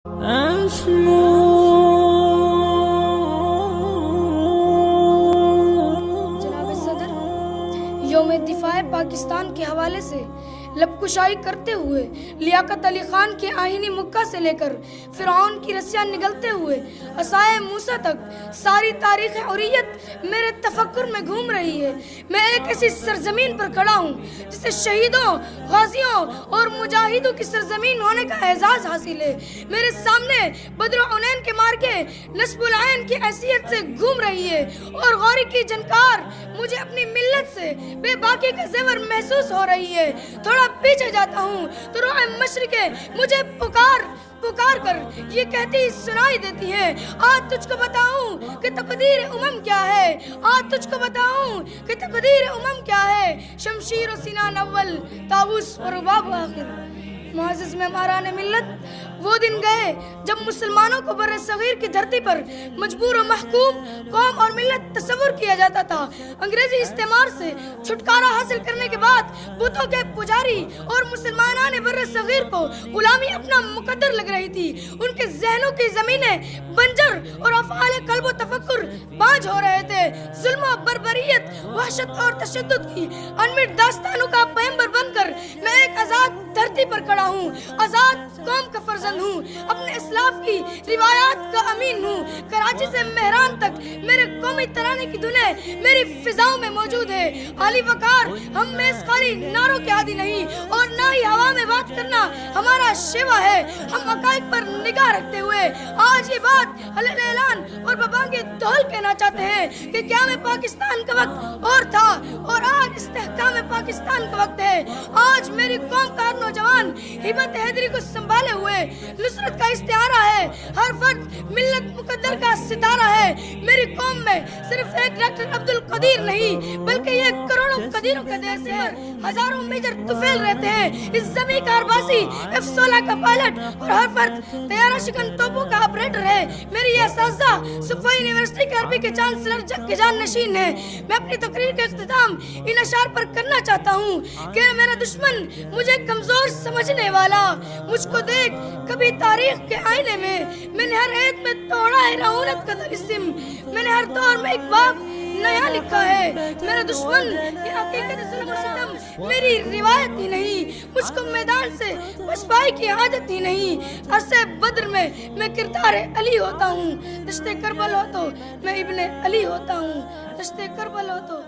जनाब सदर, यौम दिफाए पाकिस्तान के हवाले से लबकुशाई करते हुए लियाकत अली खान के आईनी मुक्का से लेकर फिरौन की रस्सियाँ निगलते हुए असाए मूसा तक सारी तारीख़ हुर्रियत मेरे तफक्कुर में घूम रही है। मैं एक ऐसी सरजमीन पर खड़ा हूँ जिसे शहीदों, गाजियों और मुजाहिदों की सरजमीन होने का एजाज़ हासिल है। मेरे सामने बद्र-उनैन के मार्के नस्बुल आइन की हैसियत से घूम रही है और गौरी की जनकार मुझे अपनी मिल्लत से बेबाकी का ज़ेवर महसूस हो रही है। थोड़ा पीछे जाता हूँ तो रोए मशरिक़े मुझे पुकार कर ये कहती सुनाई देती है, आज तुझको बताऊं कि तकदीर उमम क्या है, आज तुझको बताऊं कि तकदीर उमम क्या है। शमशीर सिनान अव्वल, ताऊस और रुबाब आखिर। मुअज़्ज़िज़ मेहमारान मिल्लत, वो दिन गए जब मुसलमानों को बर्रे सगीर की धरती पर मजबूर और महकूम कौम और मिल्लत तस्वुर किया जाता था। अंग्रेजी इस्तेमार से छुटकारा हासिल करने के बाद बुतों के पुजारी और मुसलमानान बर्रे सगीर को गुलामी अपना मुकद्दर लग रही थी। उनके ज़हनों की ज़मीनें बंजर और अफ़आल क़ल्ब व तफ़क्कुर बाँझ हो रहे थे। ज़ुल्म और बर्बरियत, वहशत और तशद्दुद की अनमिट दास्तानों का पैगंबर बनकर मैं एक आज़ाद धरती पर खड़ा हूँ, आज़ाद कौम का फर्जंद हूँ, अपने इस्लाफ की रिवायात का अमीन हूँ। कराची से मेहरान तक मेरे कौमी तराने की धुनें मेरी फिजाओं में मौजूद है। आली वकार हम में खाली नारों के आदि नहीं और ना ही हवा में बात करना हमारा शिवा है। हम हक़ाइक़ पर निगाह रखते हुए आज ये बात हलल ऐलान और बबांगे दौल कहना चाहते हैं कि क़याम पाकिस्तान का वक्त और था और आज इस्तेहकाम पाकिस्तान का वक्त है। आज मेरी कौम का नौजवान हिम्मत हैदरी को संभाले हुए नुसरत का इस्तिआरा है। हर फर्द मिल्लत मुकद्दर का सितारा है। मेरी कौम में सिर्फ एक डॉक्टर अब्दुल कदीर नहीं बल्कि ये करोड़ों कदीरों के देश है। हजारों मेजर तुफैल रहते हैं। इस जमीन का अरबासी, F-16 का पायलट और हर फर्द तैयारा शिकन तोपों का ऑपरेटर है। मेरी यह साज़ा सुफ़ा यूनिवर्सिटी के अरबी के चांसलर के जान नशीन है। मैं अपनी तकरीर का इख्तिताम इन अशार पर करना चाहता हूँ कि मेरा दुश्मन मुझे कमजोर समझने वाला मुझको देख कभी तारीख के आईने में मैंने हर ऐद में तोड़ा है रऊनत का तलिस्म। मैंने हर दौर में एक बाब नया लिखा है। मेरा दुश्मन ये हकीकत ज़ुल्म और सितम मेरी रिवायत ही नहीं, मुझको मैदान से पछपाई की आदत ही नहीं। अरसे बद्र में मैं किरदार अली होता हूँ, दश्ते करबल हो तो मैं इब्ने अली होता हूँ, दश्ते करबल हो तो